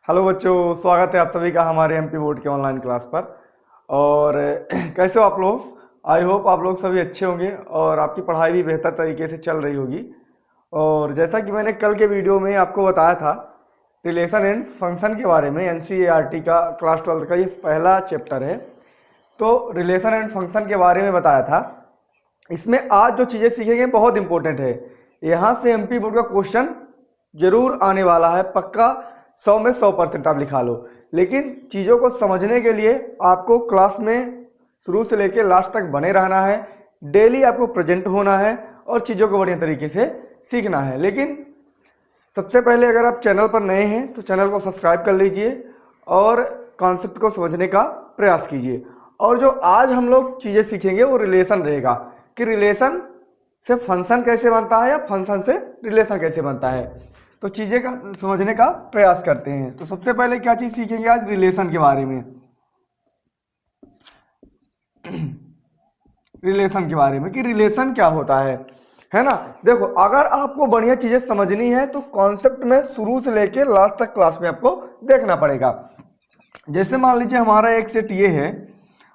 Hello बच्चों, स्वागत है आप सभी का हमारे एमपी बोर्ड के ऑनलाइन क्लास पर। और कैसे हो आप लोग? आई होप आप लोग सभी अच्छे होंगे और आपकी पढ़ाई भी बेहतर तरीके से चल रही होगी। और जैसा कि मैंने कल के वीडियो में आपको बताया था, रिलेशन एंड फंक्शन के बारे में, एनसीईआरटी का क्लास 12 का ये पहला चैप्टर है। तो रिलेशन एंड फंक्शन के बारे में बताया था। इसमें आज जो चीज़ें सीखेंगे बहुत इंपॉर्टेंट है। यहाँ से एमपी बोर्ड का क्वेश्चन जरूर आने वाला है, पक्का 100 में 100% आप लिखा लो। लेकिन चीज़ों को समझने के लिए आपको क्लास में शुरू से लेकर लास्ट तक बने रहना है। डेली आपको प्रेजेंट होना है और चीज़ों को बढ़िया तरीके से सीखना है। लेकिन सबसे पहले अगर आप चैनल पर नए हैं तो चैनल को सब्सक्राइब कर लीजिए और कॉन्सेप्ट को समझने का प्रयास कीजिए। और जो आज हम लोग चीज़ें सीखेंगे वो रिलेशन रहेगा कि रिलेशन से फंक्शन कैसे बनता है या फंक्शन से रिलेशन कैसे बनता है। तो चीज़ें का समझने का प्रयास करते हैं। तो सबसे पहले क्या चीज़ सीखेंगे आज? रिलेशन के बारे में। रिलेशन के बारे में कि रिलेशन क्या होता है ना। देखो, अगर आपको बढ़िया चीज़ें समझनी है तो कॉन्सेप्ट में शुरू से लेके लास्ट तक क्लास में आपको देखना पड़ेगा। जैसे मान लीजिए हमारा एक सेट ये है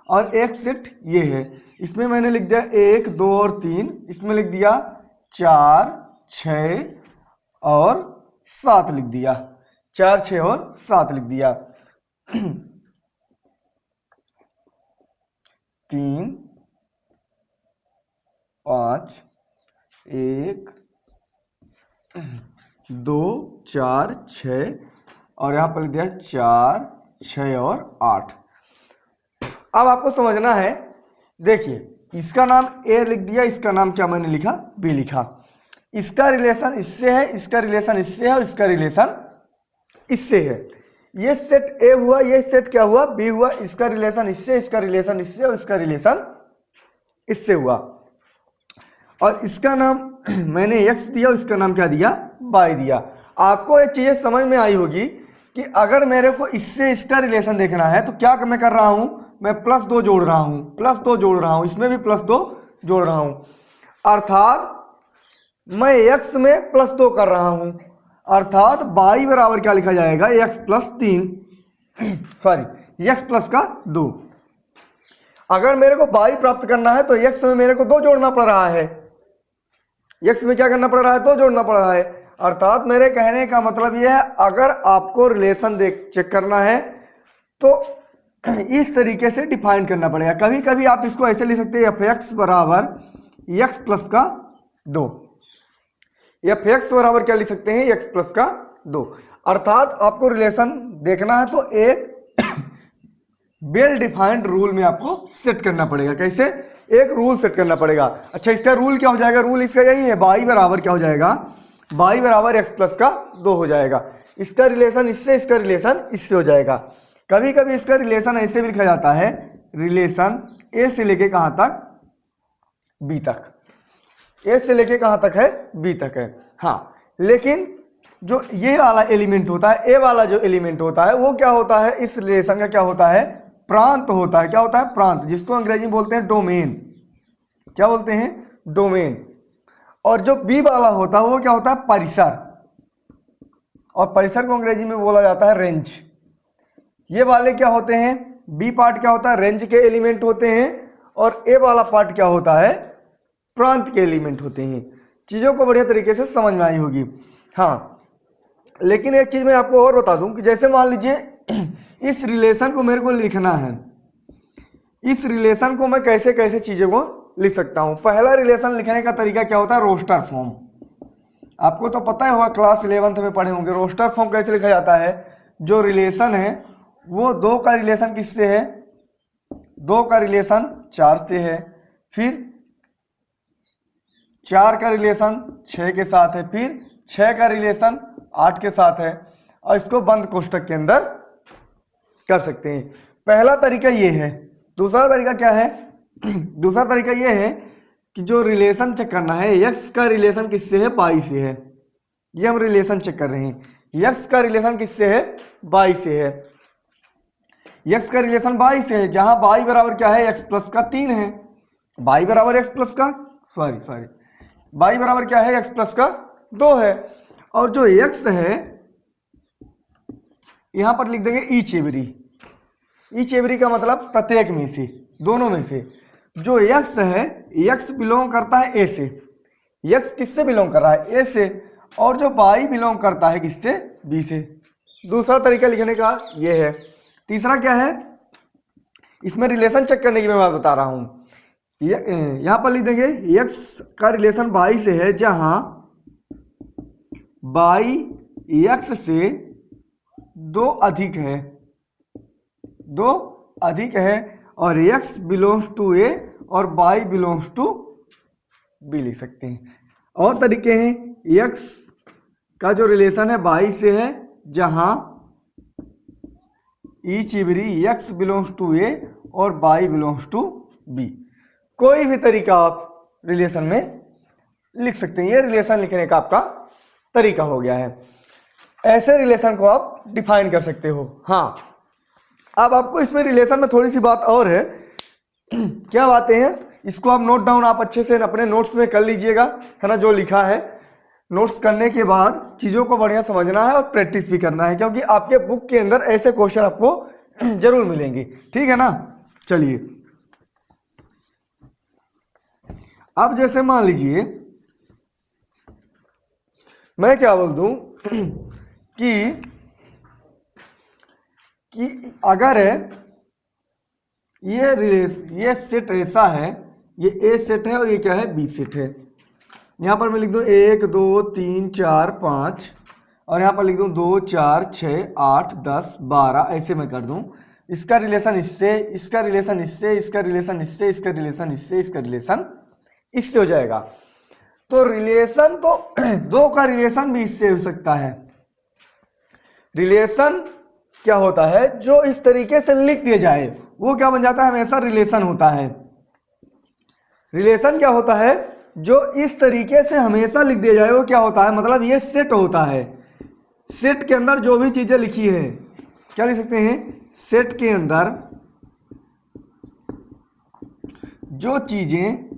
और एक सेट ये है। इसमें मैंने लिख दिया 1, 2 और 3, इसमें लिख दिया 4, 6 और 7 लिख दिया। 4, 6 और 7 लिख दिया। 3, 5, 1, 2, 4, 6 और यहाँ पर लिख दिया 4, 6 और 8। अब आपको समझना है, देखिए इसका नाम ए लिख दिया, इसका नाम क्या मैंने लिखा? बी लिखा। इसका रिलेशन इससे है, इसका रिलेशन इससे है और इसका रिलेशन इससे है। ये सेट ए हुआ, ये सेट क्या हुआ? बी हुआ। इसका रिलेशन इससे, इसका रिलेशन इससे और इसका रिलेशन इससे हुआ। और इसका नाम मैंने एक्स दिया, इसका नाम क्या दिया? वाई दिया। आपको ये चीज़ें समझ में आई होगी कि अगर मेरे को इससे इसका रिलेशन देखना है तो क्या मैं कर रहा हूं? मैं +2 जोड़ रहा हूं, +2 जोड़ रहा हूं, इसमें भी +2 जोड़ रहा हूं। अर्थात मैं x में +2 कर रहा हूं। अर्थात y बराबर क्या लिखा जाएगा? x + 3 सॉरी x + का 2। अगर मेरे को y प्राप्त करना है तो x में मेरे को 2 जोड़ना पड़ रहा है। x में क्या करना पड़ रहा है? 2 जोड़ना पड़ रहा है। अर्थात मेरे कहने का मतलब यह है, अगर आपको रिलेशन चेक करना है तो इस तरीके से डिफाइन करना पड़ेगा। कभी कभी आप इसको ऐसे लिख सकते हैं, f(x) बराबर x + का 2। f(x) बराबर क्या लिख सकते हैं? x + का 2। अर्थात आपको रिलेशन देखना है तो एक वेल डिफाइंड रूल में आपको सेट करना पड़ेगा। कैसे? एक रूल सेट करना पड़ेगा। अच्छा, इसका रूल क्या हो जाएगा? रूल इसका यही है, y बराबर क्या हो जाएगा? y बराबर x + का 2 हो जाएगा। इसका रिलेशन इससे, इसका रिलेशन इससे हो जाएगा। कभी कभी इसका रिलेशन ऐसे भी लिखा जाता है, रिलेशन a से लेके कहाँ तक? b तक। a से लेके कहाँ तक है? b तक है। हाँ, लेकिन जो ये वाला एलिमेंट होता है, a वाला जो एलिमेंट होता है वो क्या होता है? इस रिलेशन का क्या होता है? प्रांत होता है। क्या होता है? प्रांत, जिसको अंग्रेजी में बोलते हैं डोमेन। क्या बोलते हैं? डोमेन। और जो बी वाला होता है वो क्या होता है? परिसर। और परिसर को अंग्रेजी में बोला जाता है रेंज। ये वाले क्या होते हैं? बी पार्ट क्या होता है? रेंज के एलिमेंट होते हैं। और ए वाला पार्ट क्या होता है? प्रांत के एलिमेंट होते हैं। चीज़ों को बढ़िया तरीके से समझ में आई होगी। हाँ, लेकिन एक चीज़ मैं आपको और बता दूं कि जैसे मान लीजिए इस रिलेशन को मेरे को लिखना है। इस रिलेशन को मैं कैसे कैसे चीज़ों को लिख सकता हूं? पहला रिलेशन लिखने का तरीका क्या होता है? Roster form. आपको तो पता ही होगा, क्लास 11th में पढ़े होंगे। रोस्टर फॉर्म कैसे लिखा जाता है? जो रिलेशन है वो 2 का रिलेशन किससे है? 2 का रिलेशन 4 से है, फिर 4 का रिलेशन 6 के साथ है, फिर 6 का रिलेशन 8 के साथ है। और इसको बंद कोष्ठक के अंदर कर सकते हैं। पहला तरीका ये है। दूसरा तरीका क्या है? दूसरा तरीका ये है कि जो रिलेशन चेक करना है, x का रिलेशन किससे है? y से है। ये हम रिलेशन चेक कर रहे हैं। x का रिलेशन किससे है? y से है। x का रिलेशन y से है, जहां y बराबर क्या है? x + का 3 है। y बराबर x + का y बराबर क्या है? x + का 2 है। और जो x है, यहाँ पर लिख देंगे ईच एवरी। ईच एवरी का मतलब प्रत्येक में से, दोनों में से। जो यक्स है, यक्स बिलोंग करता है ए से। यक्स किससे बिलोंग कर रहा है? ए से। और जो वाई बिलोंग करता है किससे? बी से। दूसरा तरीका लिखने का ये है। तीसरा क्या है? इसमें रिलेशन चेक करने की मैं बात बता रहा हूँ। यहाँ पर लिख देंगे यक्स का रिलेशन वाई से है, जहाँ वाई यक्स से दो अधिक है, दो अधिक है, और x बिलोंग्स टू ए और y बिलोंग्स टू बी लिख सकते हैं। और तरीके हैं, x का जो रिलेशन है y से है, जहां each every x belongs to A और y बिलोंग्स टू बी। कोई भी तरीका आप रिलेशन में लिख सकते हैं। ये रिलेशन लिखने का आपका तरीका हो गया है। ऐसे रिलेशन को आप डिफाइन कर सकते हो। हाँ, अब आपको इसमें रिलेशन में थोड़ी सी बात और है। क्या बातें हैं, इसको आप नोट डाउन आप अच्छे से अपने नोट्स में कर लीजिएगा, है ना। जो लिखा है, नोट्स करने के बाद चीज़ों को बढ़िया समझना है और प्रैक्टिस भी करना है, क्योंकि आपके बुक के अंदर ऐसे क्वेश्चन आपको जरूर मिलेंगे। ठीक है ना। चलिए, अब जैसे मान लीजिए मैं क्या बोल दूं कि अगर ये सेट ऐसा है, ये ए सेट है और ये क्या है? बी सेट है। यहाँ पर मैं लिख दूँ 1 2 3 4 5, और यहाँ पर लिख दूँ 2 4 6 8 10 12, ऐसे मैं कर दूँ। इसका रिलेशन इससे, इसका रिलेशन इससे, इसका रिलेशन इससे, इसका रिलेशन इससे, इसका रिलेशन इससे हो जाएगा। तो रिलेशन तो दो का रिलेशन भी इससे हो सकता है। रिलेशन क्या होता है? जो इस तरीके से लिख दिया जाए वो क्या बन जाता है? हमेशा रिलेशन होता है। रिलेशन क्या होता है? जो इस तरीके से हमेशा लिख दिया जाए वो क्या होता है? मतलब ये सेट होता है। सेट के अंदर जो भी चीजें लिखी है, क्या लिख सकते हैं? सेट के अंदर जो चीजें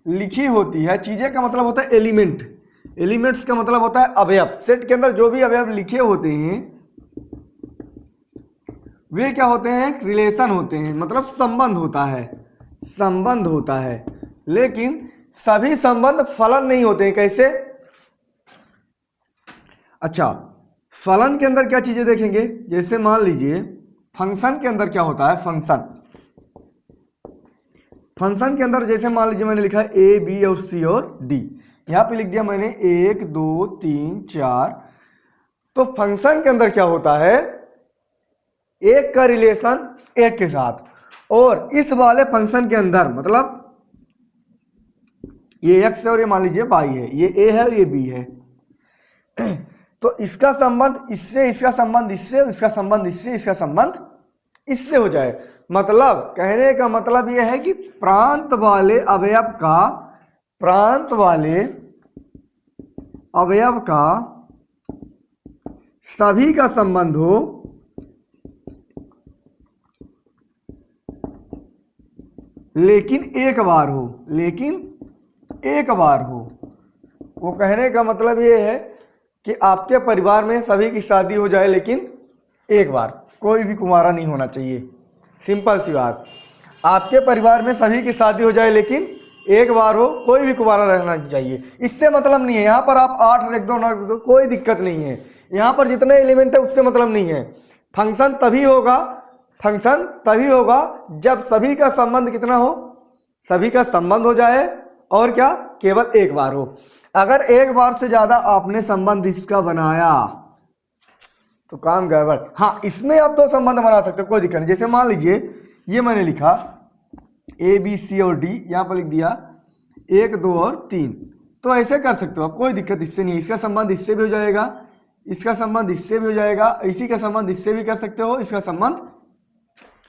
लिखी होती है, चीजें का मतलब होता है एलिमेंट, एलिमेंट्स का मतलब होता है अवयव। सेट के अंदर जो भी अवयव लिखे होते हैं वे क्या होते हैं? रिलेशन होते हैं, मतलब संबंध होता है, संबंध होता है। लेकिन सभी संबंध फलन नहीं होते हैं। कैसे? अच्छा, फलन के अंदर क्या चीजें देखेंगे? जैसे मान लीजिए फंक्शन के अंदर क्या होता है? फंक्शन, फंक्शन के अंदर जैसे मान लीजिए मैंने लिखा है ए बी और सी और डी, यहां पे लिख दिया मैंने 1 2 3 4। तो फंक्शन के अंदर क्या होता है? एक का रिलेशन एक के साथ, और इस वाले फंक्शन के अंदर मतलब ये x है और ये मान लीजिए y है, ये a है और ये b है। तो इसका संबंध इससे, इसका संबंध इससे, इसका संबंध इससे, इसका संबंध इससे हो जाए। मतलब कहने का मतलब यह है कि प्रांत वाले अवयव का, प्रांत वाले अवयव का सभी का संबंध हो, लेकिन एक बार हो, लेकिन एक बार हो। वो कहने का मतलब ये है कि आपके परिवार में सभी की शादी हो जाए लेकिन एक बार, कोई भी कुंवारा नहीं होना चाहिए। सिंपल सी बात। आपके परिवार में सभी की शादी हो जाए लेकिन एक बार हो, कोई भी कुंवारा रहना चाहिए। इससे मतलब नहीं है यहाँ पर आप 8 रख दो 9 रख दो, कोई दिक्कत नहीं है। यहाँ पर जितने एलिमेंट है उससे मतलब नहीं है। फंक्शन तभी होगा, फंक्शन तभी होगा जब सभी का संबंध कितना हो? सभी का संबंध हो जाए, और क्या? केवल एक बार हो। अगर एक बार से ज्यादा आपने संबंध इसका बनाया तो काम गड़बड़। हाँ, इसमें आप 2 संबंध बना सकते हो, कोई दिक्कत नहीं। जैसे मान लीजिए ये मैंने लिखा ए बी सी और डी, यहाँ पर लिख दिया 1 2 और 3, तो ऐसे कर सकते हो आप, कोई दिक्कत इससे नहीं है। इसका संबंध इससे भी हो जाएगा, इसका संबंध इससे भी हो जाएगा, इसी का संबंध इससे भी कर सकते हो, इसका संबंध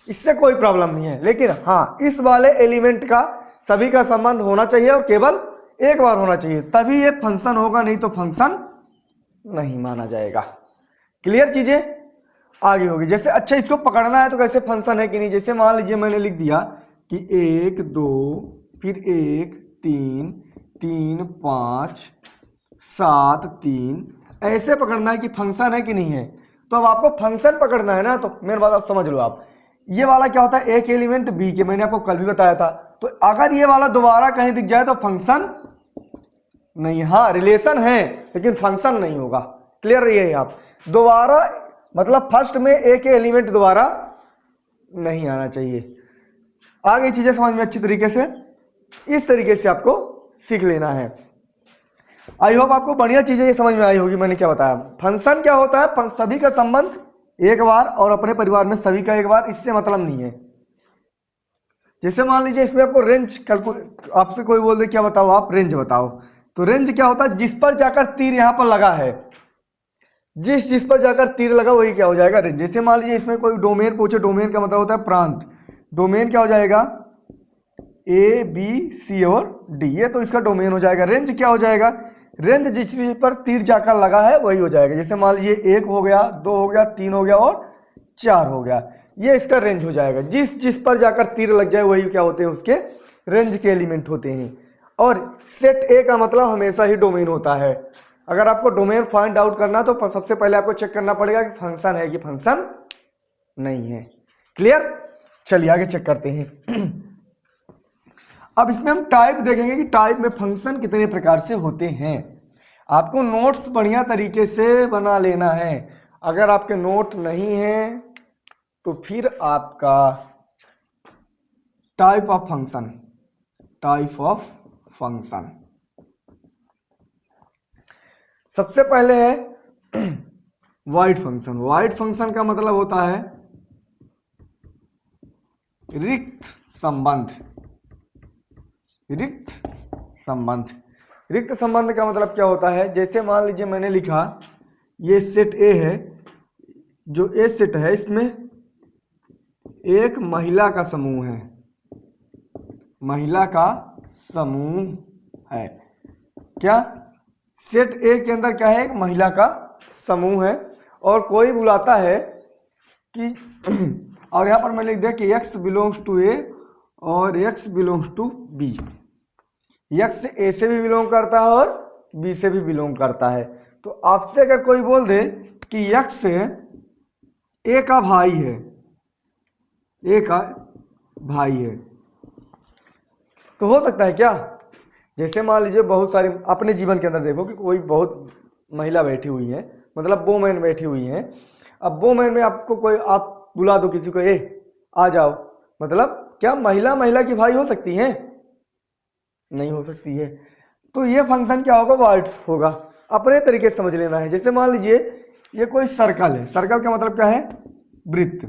इससे, कोई प्रॉब्लम नहीं है। लेकिन हाँ, इस वाले एलिमेंट का सभी का संबंध होना चाहिए और केवल एक बार होना चाहिए, तभी ये फंक्शन होगा, नहीं तो फंक्शन नहीं माना जाएगा। क्लियर चीजें आगे होगी। जैसे अच्छा इसको पकड़ना है तो कैसे फंक्शन है कि नहीं। जैसे मान लीजिए मैंने लिख दिया कि 1 2 फिर 1 3 3 5 7 3, ऐसे पकड़ना है कि फंक्शन है कि नहीं है। तो अब आपको फंक्शन पकड़ना है ना, तो मेरी बात आप समझ लो। आप ये वाला क्या होता है, एक एलिमेंट बी के, मैंने आपको कल भी बताया था। तो अगर ये वाला दोबारा कहीं दिख जाए तो फंक्शन नहीं, हाँ रिलेशन है लेकिन फंक्शन नहीं होगा। क्लियर रही है आप, दोबारा मतलब फर्स्ट में एक एलिमेंट दोबारा नहीं आना चाहिए। आगे चीजें समझ में अच्छी तरीके से, इस तरीके से आपको सीख लेना है। आई होप आपको बढ़िया चीजें ये समझ में आई होगी मैंने क्या बताया। फंक्शन क्या होता है, सभी का संबंध एक बार और अपने परिवार में सभी का एक बार, इससे मतलब नहीं है। जैसे मान लीजिए इसमें आपको रेंज कैलकुलेट, आपसे कोई बोल दे क्या बताओ आप, रेंज बताओ, तो रेंज क्या होता है, जिस पर जाकर तीर यहां पर लगा है, जिस पर जाकर तीर लगा वही क्या हो जाएगा, रेंज। जैसे मान लीजिए इसमें कोई डोमेन पूछे, डोमेन का मतलब होता है प्रांत, डोमेन क्या हो जाएगा, ए बी सी और डी, ये तो इसका डोमेन हो जाएगा। रेंज क्या हो जाएगा, रेंज जिस पर तीर जाकर लगा है वही हो जाएगा। जैसे मान लीजिए 1 हो गया, 2 हो गया, 3 हो गया और 4 हो गया, ये इसका रेंज हो जाएगा। जिस पर जाकर तीर लग जाए वही क्या होते हैं, उसके रेंज के एलिमेंट होते हैं। और सेट ए का मतलब हमेशा ही डोमेन होता है। अगर आपको डोमेन फाइंड आउट करना तो सबसे पहले आपको चेक करना पड़ेगा कि फंक्शन है कि फंक्शन नहीं है। क्लियर, चलिए आगे चेक करते हैं। अब इसमें हम टाइप देखेंगे कि टाइप में फंक्शन कितने प्रकार से होते हैं। आपको नोट्स बढ़िया तरीके से बना लेना है। अगर आपके नोट नहीं है तो फिर आपका type of function, type of function सबसे पहले है वाइड फंक्शन। वाइड फंक्शन का मतलब होता है रिक्त संबंध। रिक्त संबंध, रिक्त संबंध का मतलब क्या होता है, जैसे मान लीजिए मैंने लिखा ये सेट ए है, जो ए सेट है इसमें एक महिला का समूह है, महिला का समूह है। क्या सेट ए के अंदर क्या है, एक महिला का समूह है। और कोई बुलाता है कि और यहाँ पर मैं लिख दिया कि x बिलोंग्स टू ए और x belongs to B. x A से भी बिलोंग करता है और b से भी बिलोंग करता है। तो आपसे अगर कोई बोल दे कि x ए का भाई है, ए का भाई है, तो हो सकता है क्या, जैसे मान लीजिए बहुत सारे अपने जीवन के अंदर देखो कि कोई बहुत महिला बैठी हुई है, मतलब वोमेन बैठी हुई है। अब वोमेन में आपको कोई, आप बुला दो किसी को, ए आ जाओ, मतलब क्या महिला महिला की भाई हो सकती है, नहीं हो सकती है। तो ये फंक्शन क्या होगा, वाइड होगा। अपने तरीके से समझ लेना है। जैसे मान लीजिए ये कोई सर्कल है, सर्कल का मतलब क्या है, वृत्त।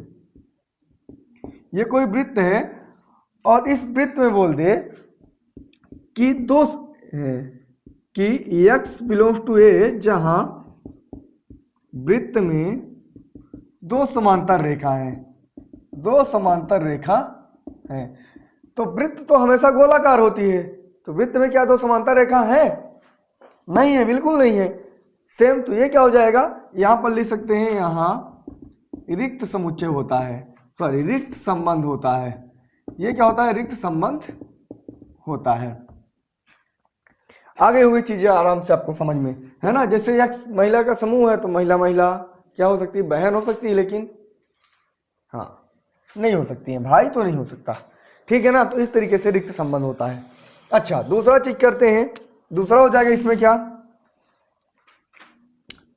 ये कोई वृत्त है और इस वृत्त में बोल दे कि दो कि x बिलोंग्स टू ए, जहां वृत्त में दो समांतर रेखा है, दो समांतर रेखा है। तो वृत्त तो हमेशा गोलाकार होती है, तो वृत्त में क्या दो समांतर रेखा है, नहीं है, बिल्कुल नहीं है। सेम तो ये क्या हो जाएगा, यहां पर लिख सकते हैं, यहां रिक्त समुच्चय होता है, सॉरी रिक्त संबंध होता है। ये क्या होता है, रिक्त संबंध होता है। आगे हुई चीजें आराम से आपको समझ में है ना। जैसे एक महिला का समूह है तो महिला महिला क्या हो सकती है, बहन हो सकती है, लेकिन हाँ नहीं हो सकती है, भाई तो नहीं हो सकता। ठीक है ना, तो इस तरीके से रिक्त संबंध होता है। अच्छा, दूसरा चीज करते हैं। दूसरा हो जाएगा इसमें क्या,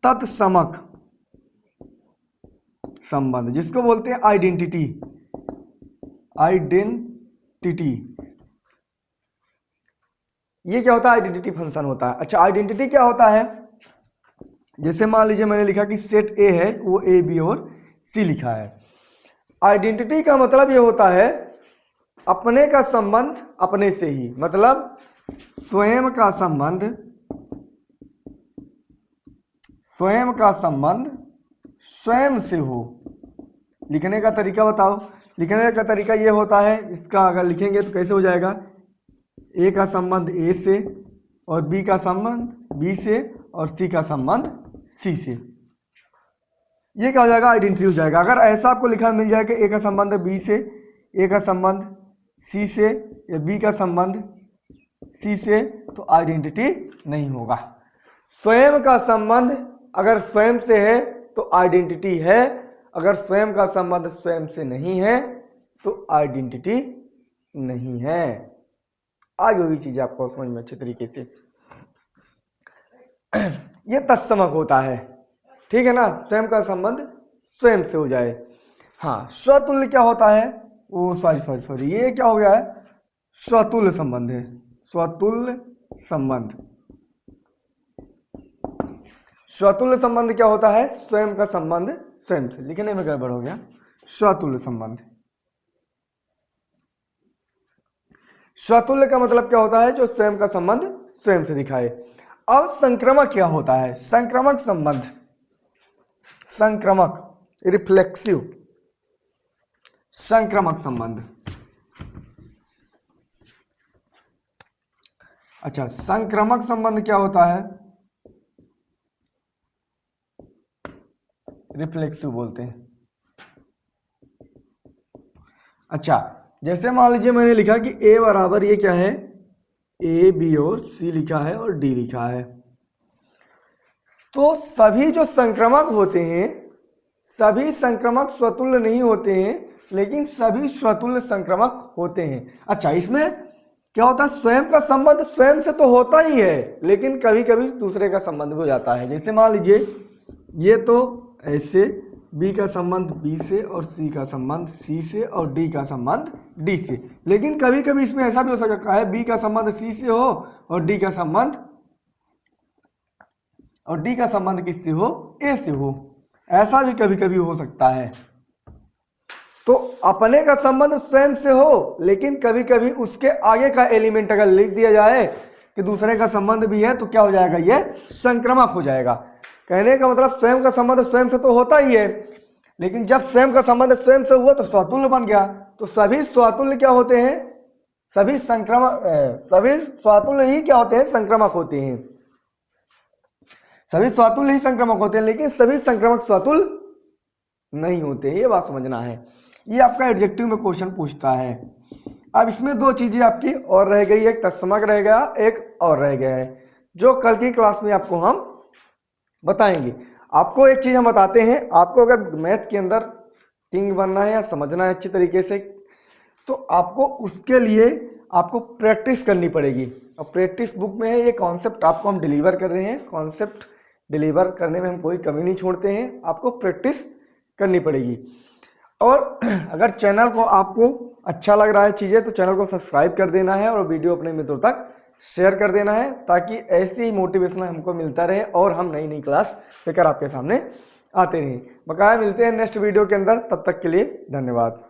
तत्समक संबंध, जिसको बोलते हैं आइडेंटिटी। आइडेंटिटी, ये क्या होता है, आइडेंटिटी फंक्शन होता है। अच्छा, आइडेंटिटी क्या होता है, जैसे मान लीजिए मैंने लिखा कि सेट ए है, वो ए बी और सी लिखा है। आइडेंटिटी का मतलब ये होता है अपने का संबंध अपने से ही, मतलब स्वयं का संबंध, स्वयं का संबंध स्वयं से हो। लिखने का तरीका बताओ। लिखने का तरीका ये होता है, इसका अगर लिखेंगे तो कैसे हो जाएगा, ए का संबंध ए से और बी का संबंध बी से और सी का संबंध सी से। ये क्या हो जाएगा, आइडेंटिटी हो जाएगा। अगर ऐसा आपको लिखा मिल जाए कि ए का संबंध बी से, ए का संबंध सी से या बी का संबंध सी से, तो आइडेंटिटी नहीं होगा। स्वयं का संबंध अगर स्वयं से है तो आइडेंटिटी है, अगर स्वयं का संबंध स्वयं से नहीं है तो आइडेंटिटी नहीं है। आगे हुई चीज आपको समझ में अच्छे तरीके से। ये तत्समक होता है, ठीक है ना, स्वयं का संबंध स्वयं से हो जाए। हाँ, स्वतुल्य क्या होता है, वो सॉरी ये क्या हो गया है, स्वतुल्य संबंध है, स्वतुल्य संबंध। स्वतुल्य संबंध क्या होता है, स्वयं का संबंध स्वयं से, लिखने में गड़बड़ हो गया, स्वतुल्य संबंध। स्वतुल्य का मतलब क्या होता है, जो स्वयं का संबंध स्वयं से दिखाए। अब संक्रामक क्या होता है, संक्रामक संबंध, संक्रामक रिफ्लेक्सिव संक्रामक संबंध। अच्छा, संक्रामक संबंध क्या होता है, रिफ्लेक्सिव बोलते हैं। अच्छा, जैसे मान लीजिए मैंने लिखा कि ए बराबर ये क्या है, ए बी और सी लिखा है और डी लिखा है, तो सभी जो संक्रामक होते हैं, सभी संक्रामक स्वतुल्य नहीं होते हैं, लेकिन सभी स्वतुल्य संक्रामक होते हैं। अच्छा, इसमें क्या होता है, स्वयं का संबंध स्वयं से तो होता ही है, लेकिन कभी कभी दूसरे का संबंध भी हो जाता है। जैसे मान लीजिए ये तो ऐसे, बी का संबंध बी से और सी का संबंध सी से और डी का संबंध डी से, लेकिन कभी कभी इसमें ऐसा भी हो सकता है बी का संबंध सी से हो और डी का संबंध किससे हो, ए से हो, ऐसा भी कभी कभी हो सकता है। तो अपने का संबंध स्वयं से हो, लेकिन कभी कभी उसके आगे का एलिमेंट अगर लिख दिया जाए कि दूसरे का संबंध भी है, तो क्या हो जाएगा, ये संक्रामक हो जाएगा। कहने का मतलब स्वयं का संबंध स्वयं से तो होता ही है, लेकिन जब स्वयं का संबंध स्वयं से हुआ तो स्वतुल्य बन गया। तो सभी स्वतुल्य क्या होते हैं, सभी स्वतुल्य ही क्या होते हैं, संक्रामक होते हैं। सभी स्वतुल्य ही संक्रामक होते हैं, लेकिन सभी संक्रामक स्वतुल्य नहीं होते, ये बात समझना है। ये आपका एडजेक्टिव में क्वेश्चन पूछता है। अब इसमें दो चीजें आपकी और रह गई, एक तत्समक रह गया, एक और रह गया है, जो कल की क्लास में आपको हम बताएंगे। आपको एक चीज हम बताते हैं, आपको अगर मैथ के अंदर किंग बनना है या समझना है अच्छी तरीके से, तो आपको उसके लिए आपको प्रैक्टिस करनी पड़ेगी। और प्रैक्टिस बुक में है, ये कॉन्सेप्ट आपको हम डिलीवर कर रहे हैं, कॉन्सेप्ट डिलीवर करने में हम कोई कमी नहीं छोड़ते हैं, आपको प्रैक्टिस करनी पड़ेगी। और अगर चैनल को आपको अच्छा लग रहा है चीज़ें, तो चैनल को सब्सक्राइब कर देना है और वीडियो अपने मित्रों तक शेयर कर देना है, ताकि ऐसी ही मोटिवेशन हमको मिलता रहे और हम नई नई क्लास लेकर आपके सामने आते रहें। बकाया मिलते हैं नेक्स्ट वीडियो के अंदर, तब तक के लिए धन्यवाद।